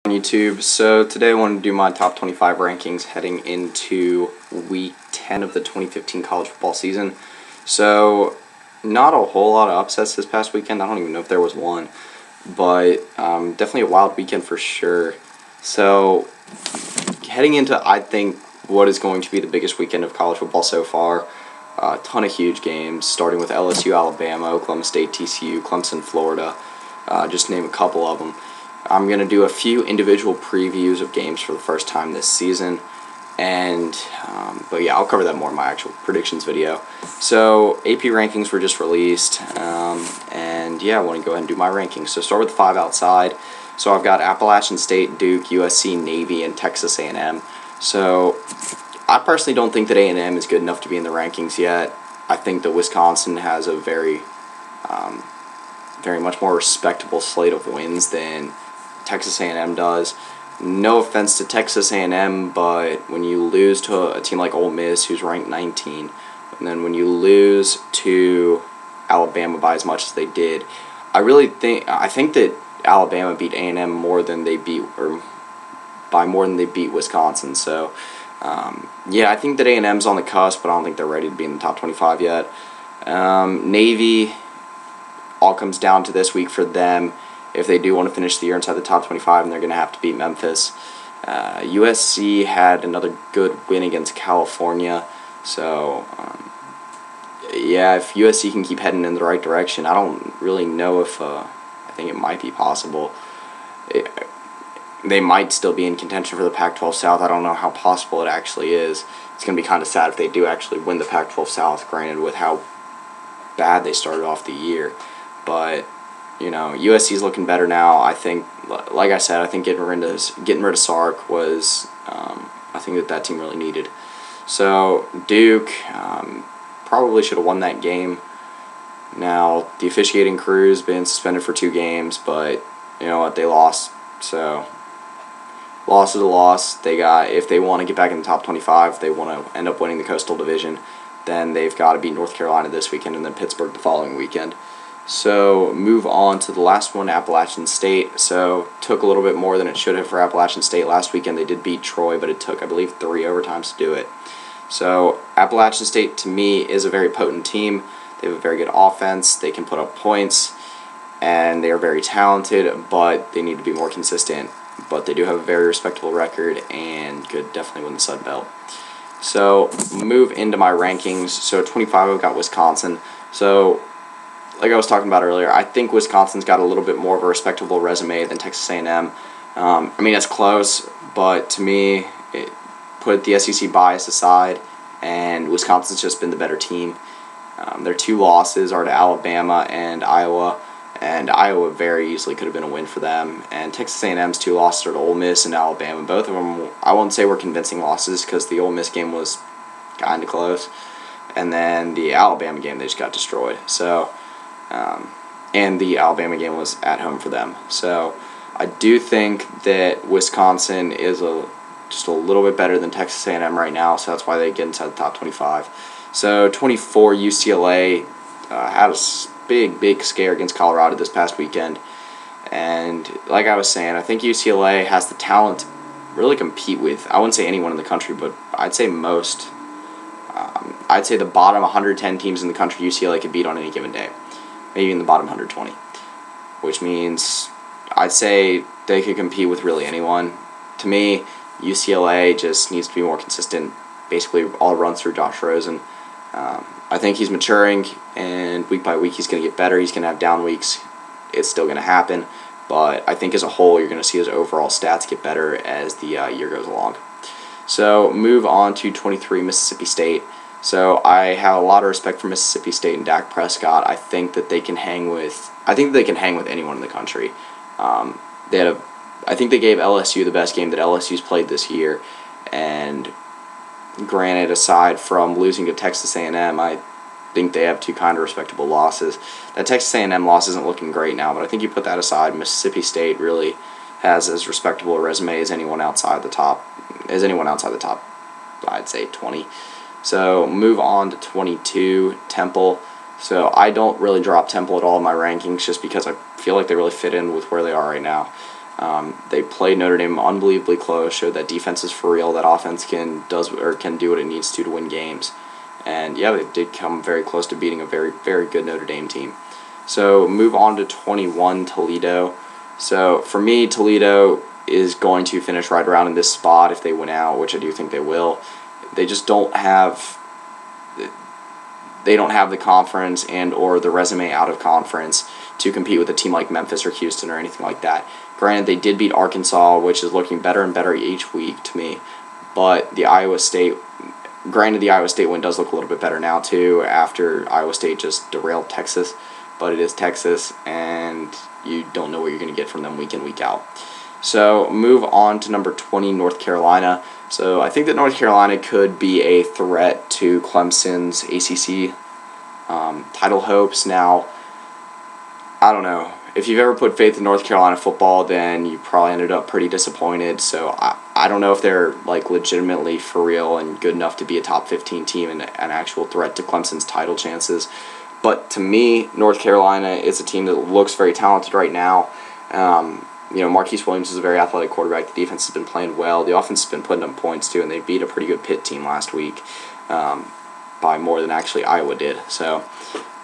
YouTube. So today I want to do my top 25 rankings heading into week 10 of the 2015 college football season. So not a whole lot of upsets this past weekend. I don't even know if there was one, but definitely a wild weekend for sure. So heading into, I think, what is going to be the biggest weekend of college football so far. A ton of huge games, starting with LSU, Alabama, Oklahoma State, TCU, Clemson, Florida, just to name a couple of them. I'm going to do a few individual previews of games for the first time this season, but yeah, I'll cover that more in my actual predictions video. So AP rankings were just released, and yeah, I want to go ahead and do my rankings. So start with the 5 outside. So I've got Appalachian State, Duke, USC, Navy, and Texas A&M. So I personally don't think that A&M is good enough to be in the rankings yet. I think that Wisconsin has a very much more respectable slate of wins than Texas A&M does. No offense to Texas A&M, but when you lose to a team like Ole Miss, who's ranked 19, and then when you lose to Alabama by as much as they did, I think that Alabama beat A&M more than they beat, or by more than they beat Wisconsin. So yeah, I think that A&M's on the cusp, but I don't think they're ready to be in the top 25 yet. Navy, all comes down to this week for them. If they do want to finish the year inside the top 25, and they're going to have to beat Memphis. USC had another good win against California. So, yeah, if USC can keep heading in the right direction, I don't really know if I think it might be possible. They might still be in contention for the Pac-12 South. I don't know how possible it actually is. It's going to be kind of sad if they do actually win the Pac-12 South, granted with how bad they started off the year. But you know, USC's looking better now. I think, like I said, I think getting rid of Sark was, I think that team really needed. So Duke probably should have won that game. Now the officiating crew's been suspended for 2 games, but you know what, they lost. So loss is a loss. If they want to get back in the top 25, if they want to end up winning the Coastal Division, then they've got to beat North Carolina this weekend and then Pittsburgh the following weekend. So move on to the last one, Appalachian State. So took a little bit more than it should have for Appalachian State last weekend. They did beat Troy, but it took, I believe, 3 overtimes to do it. So Appalachian State, to me, is a very potent team. They have a very good offense. They can put up points, and they are very talented, but they need to be more consistent. But they do have a very respectable record and could definitely win the Sun Belt. So move into my rankings. So at 25, I've got Wisconsin. So like I was talking about earlier, I think Wisconsin's got a little bit more of a respectable resume than Texas A&M. I mean, it's close, but to me, put the SEC bias aside, and Wisconsin's just been the better team. Their 2 losses are to Alabama and Iowa very easily could have been a win for them. And Texas A&M's 2 losses are to Ole Miss and Alabama. Both of them, I won't say were convincing losses because the Ole Miss game was kind of close, and then the Alabama game, they just got destroyed. So. And the Alabama game was at home for them. So I do think that Wisconsin is just a little bit better than Texas A&M right now, so that's why they get inside the top 25. So 24, UCLA had a big scare against Colorado this past weekend. And like I was saying, I think UCLA has the talent to really compete with, I wouldn't say anyone in the country, but I'd say most. I'd say the bottom 110 teams in the country UCLA could beat on any given day. Maybe in the bottom 120, which means I'd say they could compete with really anyone. To me, UCLA just needs to be more consistent. Basically, all runs through Josh Rosen. I think he's maturing, and week by week he's going to get better. He's going to have down weeks. It's still going to happen, but I think as a whole you're going to see his overall stats get better as the year goes along. So move on to 23, Mississippi State. So I have a lot of respect for Mississippi State and Dak Prescott. I think that they can hang with anyone in the country. I think they gave LSU the best game that LSU's played this year. And granted, aside from losing to Texas A&M, I think they have 2 kind of respectable losses. That Texas A&M loss isn't looking great now, but I think you put that aside, Mississippi State really has as respectable a resume as anyone outside the top. I'd say 20. So move on to 22, Temple. So I don't really drop Temple at all in my rankings just because I feel like they really fit in with where they are right now. They played Notre Dame unbelievably close, showed that defense is for real, that offense can do what it needs to win games. And yeah, they did come very close to beating a very, very good Notre Dame team. So move on to 21, Toledo. So for me, Toledo is going to finish right around in this spot if they win out, which I do think they will. They just don't have the conference and or the resume out of conference to compete with a team like Memphis or Houston or anything like that. Granted, they did beat Arkansas, which is looking better and better each week to me. But the Iowa State win does look a little bit better now too after Iowa State just derailed Texas. But it is Texas, and you don't know what you're going to get from them week in, week out. So move on to number 20, North Carolina. So I think that North Carolina could be a threat to Clemson's ACC title hopes. Now, I don't know. If you've ever put faith in North Carolina football, then you probably ended up pretty disappointed. So I don't know if they're like legitimately for real and good enough to be a top 15 team and an actual threat to Clemson's title chances. But to me, North Carolina is a team that looks very talented right now. Marquise Williams is a very athletic quarterback. The defense has been playing well. The offense has been putting up points too, and they beat a pretty good Pitt team last week by more than actually Iowa did. So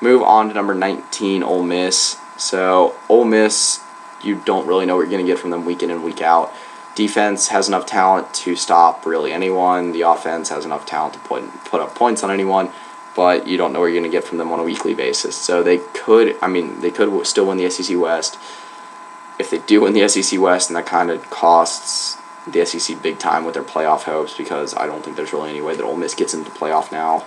move on to number 19, Ole Miss. So Ole Miss, you don't really know what you're going to get from them week in and week out. Defense has enough talent to stop really anyone. The offense has enough talent to put up points on anyone. But you don't know what you're going to get from them on a weekly basis. So they could still win the SEC West. If they do win the SEC West, then that kind of costs the SEC big time with their playoff hopes, because I don't think there's really any way that Ole Miss gets into the playoff now.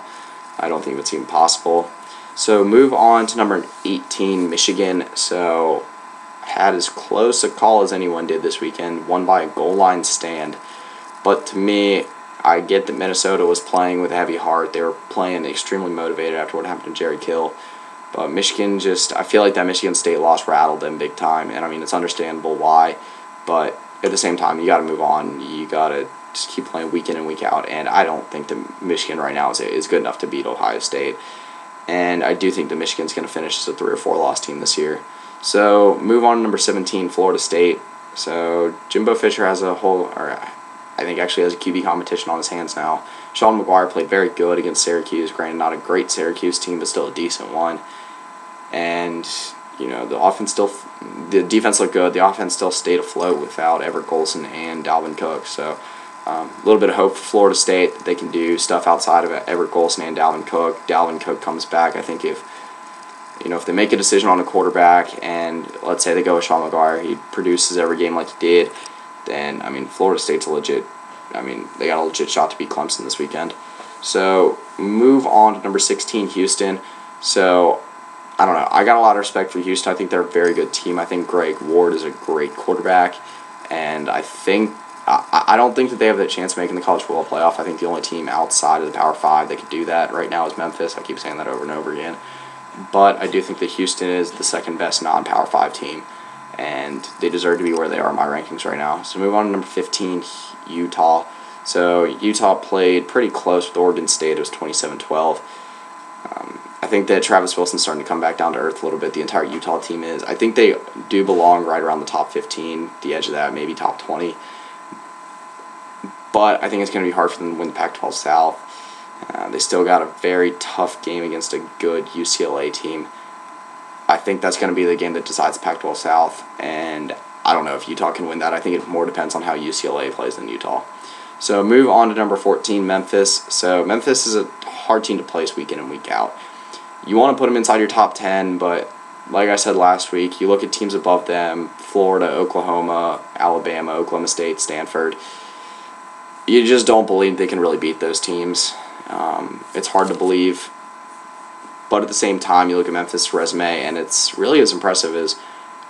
I don't think it's even possible. So move on to number 18, Michigan. So had as close a call as anyone did this weekend, won by a goal line stand. But to me, I get that Minnesota was playing with a heavy heart. They were playing extremely motivated after what happened to Jerry Kill. But Michigan I feel like that Michigan State loss rattled them big time. And I mean, it's understandable why. But at the same time, you got to move on. You got to just keep playing week in and week out. And I don't think that Michigan right now is good enough to beat Ohio State. And I do think that Michigan's going to finish as a 3 or 4 loss team this year. So move on to number 17, Florida State. So Jimbo Fisher has I think actually has a QB competition on his hands now. Sean McGuire played very good against Syracuse. Granted, not a great Syracuse team, but still a decent one. And the defense looked good. The offense still stayed afloat without Everett Golson and Dalvin Cook. So a little bit of hope for Florida State that they can do stuff outside of Everett Golson and Dalvin Cook. Dalvin Cook comes back. I think if they make a decision on a quarterback and let's say they go with Sean McGuire, he produces every game like he did, then, Florida State's they got a legit shot to beat Clemson this weekend. So, move on to number 16, Houston. So, I don't know. I got a lot of respect for Houston. I think they're a very good team. I think Greg Ward is a great quarterback. And I don't think that they have the chance of making the college football playoff. I think the only team outside of the Power 5 that could do that right now is Memphis. I keep saying that over and over again. But I do think that Houston is the second best non-Power 5 team. And they deserve to be where they are in my rankings right now. So move on to number 15, Utah. So Utah played pretty close with Oregon State. It was 27-12. I think that Travis Wilson's starting to come back down to earth a little bit. The entire Utah team is. I think they do belong right around the top 15, the edge of that, maybe top 20. But I think it's going to be hard for them to win the Pac-12 South. They still got a very tough game against a good UCLA team. I think that's going to be the game that decides the Pac-12 South, and I don't know if Utah can win that. I think it more depends on how UCLA plays than Utah. So move on to number 14, Memphis. So Memphis is a hard team to place week in and week out. You want to put them inside your top 10, but like I said last week, you look at teams above them, Florida, Oklahoma, Alabama, Oklahoma State, Stanford. You just don't believe they can really beat those teams. It's hard to believe. But at the same time, you look at Memphis' resume, and it's really as impressive as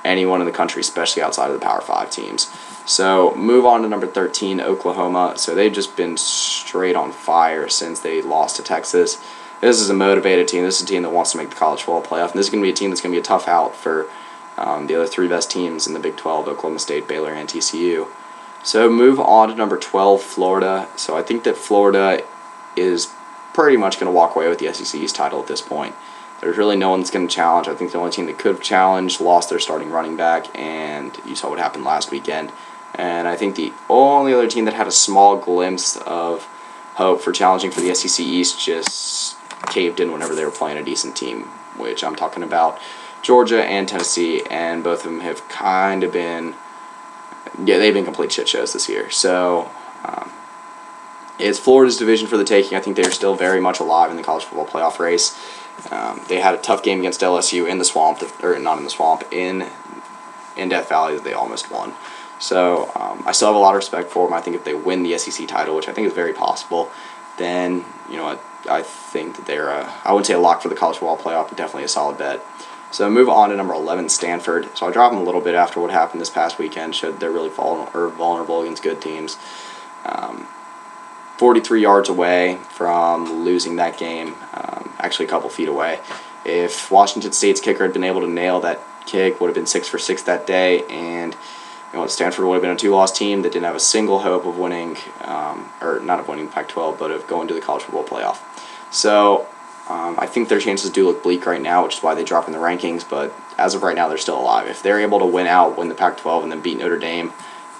anyone in the country, especially outside of the Power 5 teams. So move on to number 13, Oklahoma. So they've just been straight on fire since they lost to Texas. This is a motivated team. This is a team that wants to make the college football playoff. And this is going to be a team that's going to be a tough out for the other 3 best teams in the Big 12, Oklahoma State, Baylor, and TCU. So move on to number 12, Florida. So I think that Florida is pretty much going to walk away with the SEC East title at this point. There's really no one that's going to challenge. I think the only team that could have challenged lost their starting running back, and you saw what happened last weekend. And I think the only other team that had a small glimpse of hope for challenging for the SEC East just caved in whenever they were playing a decent team, which I'm talking about Georgia and Tennessee, and both of them have kind of been, they've been complete shit shows this year. So it's Florida's division for the taking. I think they are still very much alive in the college football playoff race. They had a tough game against LSU in the swamp, or not in the swamp, in Death Valley that they almost won. So I still have a lot of respect for them. I think if they win the SEC title, which I think is very possible, then I think that they're I wouldn't say a lock for the college football playoff, but definitely a solid bet. So move on to number 11, Stanford. So I dropped them a little bit after what happened this past weekend. Showed they're really vulnerable against good teams. 43 yards away from losing that game, actually a couple feet away. If Washington State's kicker had been able to nail that kick, would have been 6 for 6 that day, and Stanford would have been a 2-loss team that didn't have a single hope of winning, or not of winning the Pac-12, but of going to the college football playoff. So I think their chances do look bleak right now, which is why they drop in the rankings, but as of right now, they're still alive. If they're able to win the Pac-12 and then beat Notre Dame,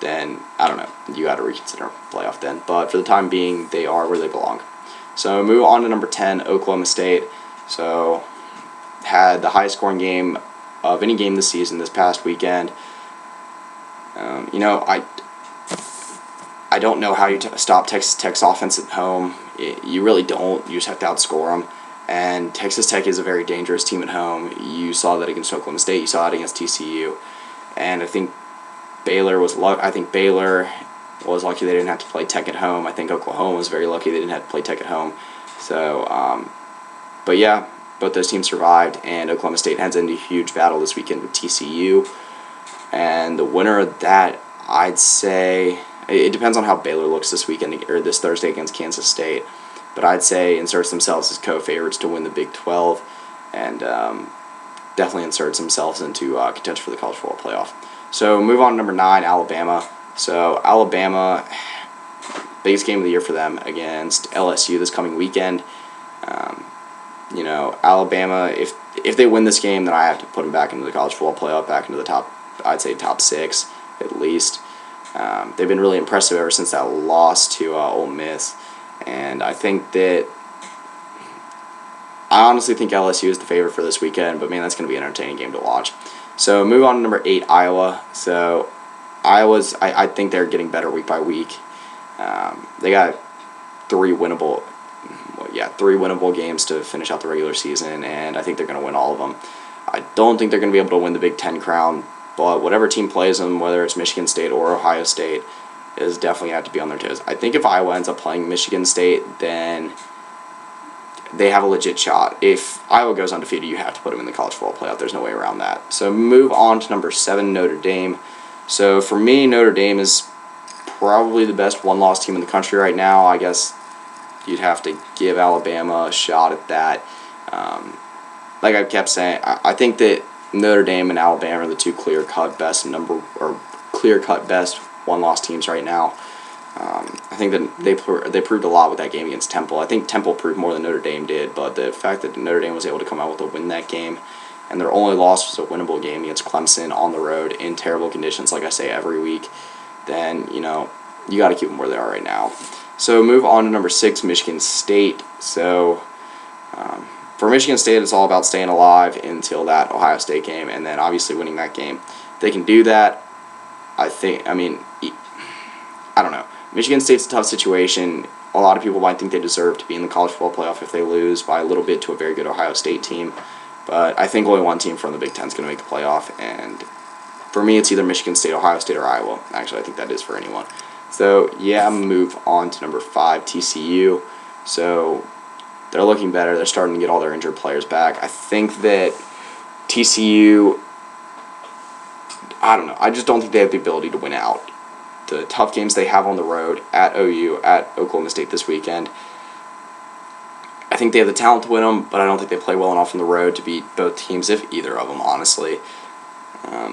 then, I don't know, you got to reconsider playoff then. But for the time being, they are where they belong. So move on to number 10, Oklahoma State. So had the highest scoring game of any game this season this past weekend. I don't know how you stop Texas Tech's offense at home. You really don't. You just have to outscore them. And Texas Tech is a very dangerous team at home. You saw that against Oklahoma State. You saw it against TCU. And I think Baylor was lucky they didn't have to play Tech at home. I think Oklahoma was very lucky they didn't have to play Tech at home. So, but yeah, both those teams survived, and Oklahoma State heads into a huge battle this weekend with TCU. And the winner of that, I'd say, it depends on how Baylor looks this weekend or this Thursday against Kansas State. But I'd say inserts themselves as co-favorites to win the Big 12, and definitely inserts themselves into contention for the college football playoff. So move on to number 9, Alabama. So Alabama, biggest game of the year for them against LSU this coming weekend. Alabama, if they win this game, then I have to put them back into the college football playoff, back into the top, I'd say top 6 at least. They've been really impressive ever since that loss to Ole Miss, and I honestly think LSU is the favorite for this weekend, but man, that's going to be an entertaining game to watch. So move on to number 8, Iowa. So I think they're getting better week by week. They got 3 winnable games to finish out the regular season, and I think they're going to win all of them. I don't think they're going to be able to win the Big Ten crown, but whatever team plays them, whether it's Michigan State or Ohio State, is definitely have to be on their toes. I think if Iowa ends up playing Michigan State, then they have a legit shot. If Iowa goes undefeated, you have to put them in the college football playoff. There's no way around that. So move on to number 7, Notre Dame. So for me, Notre Dame is probably the best one-loss team in the country right now. I guess you'd have to give Alabama a shot at that. Like I kept saying, I think that Notre Dame and Alabama are the 2 clear-cut best one-loss teams right now. I think that they proved a lot with that game against Temple. I think Temple proved more than Notre Dame did, but the fact that Notre Dame was able to come out with a win that game, and their only loss was a winnable game against Clemson on the road in terrible conditions, like I say every week, then, you got to keep them where they are right now. So move on to number 6, Michigan State. So for Michigan State, it's all about staying alive until that Ohio State game, and then obviously winning that game. If they can do that, I don't know. Michigan State's a tough situation. A lot of people might think they deserve to be in the college football playoff if they lose by a little bit to a very good Ohio State team. But I think only one team from the Big Ten is going to make the playoff. And for me, it's either Michigan State, Ohio State, or Iowa. Actually, I think that is for anyone. So, yeah, I'm going to move on to number 5, TCU. So they're looking better. They're starting to get all their injured players back. I think that TCU, I don't know. I just don't think they have the ability to win out. The tough games they have on the road at OU, at Oklahoma State this weekend, I think they have the talent to win them, but I don't think they play well enough on the road to beat both teams, if either of them, honestly.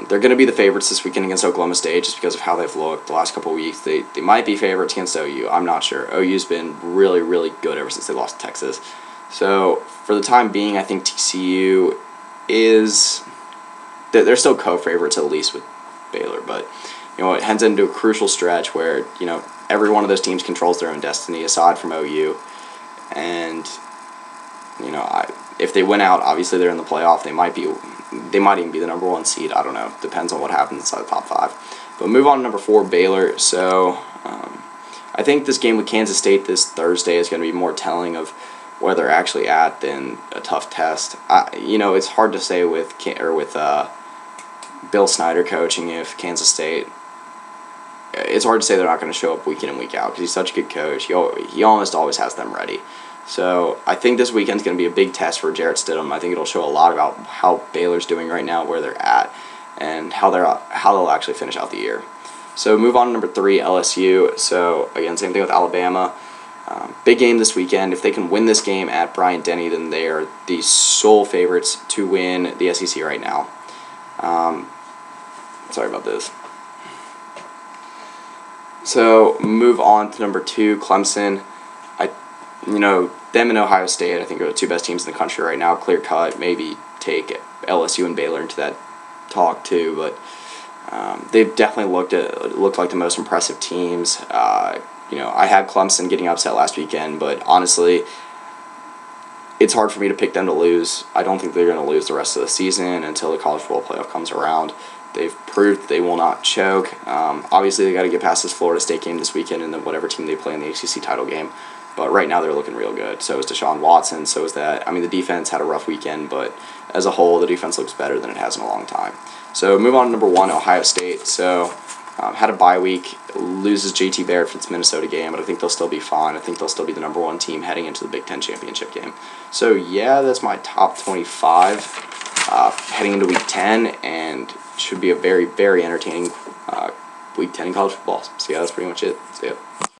They're going to be the favorites this weekend against Oklahoma State just because of how they've looked the last couple of weeks. They might be favorites against OU. I'm not sure. OU's been really, really good ever since they lost to Texas. So for the time being, I think TCU is they're still co-favorites at least with Baylor, but it heads into a crucial stretch where every one of those teams controls their own destiny aside from OU, and if they win out, obviously they're in the playoff. They might even be the number 1 seed. I don't know. Depends on what happens inside the top 5. But move on to number 4, Baylor. So I think this game with Kansas State this Thursday is going to be more telling of where they're actually at than a tough test. It's hard to say with Bill Snyder coaching if Kansas State. It's hard to say they're not going to show up week in and week out because he's such a good coach. He almost always has them ready. So I think this weekend's going to be a big test for Jarrett Stidham. I think it'll show a lot about how Baylor's doing right now, where they're at, and how they'll actually finish out the year. So move on to number 3, LSU. So again, same thing with Alabama. Big game this weekend. If they can win this game at Bryant-Denny, then they are the sole favorites to win the SEC right now. Sorry about this. So move on to number 2, Clemson. Them and Ohio State, I think, are the 2 best teams in the country right now. Clear cut. Maybe take LSU and Baylor into that talk too, but they've definitely looked like the most impressive teams. I had Clemson getting upset last weekend, but honestly, it's hard for me to pick them to lose. I don't think they're going to lose the rest of the season until the college football playoff comes around. They've proved they will not choke. Obviously, they got to get past this Florida State game this weekend and then whatever team they play in the ACC title game. But right now, they're looking real good. So is Deshaun Watson. So is that. The defense had a rough weekend, but as a whole, the defense looks better than it has in a long time. So move on to number 1, Ohio State. So had a bye week, loses JT Barrett for its Minnesota game, but I think they'll still be fine. I think they'll still be the number 1 team heading into the Big Ten championship game. So yeah, that's my top 25 heading into Week 10, and should be a very, very entertaining Week 10 in college football. So yeah, that's pretty much it. See ya.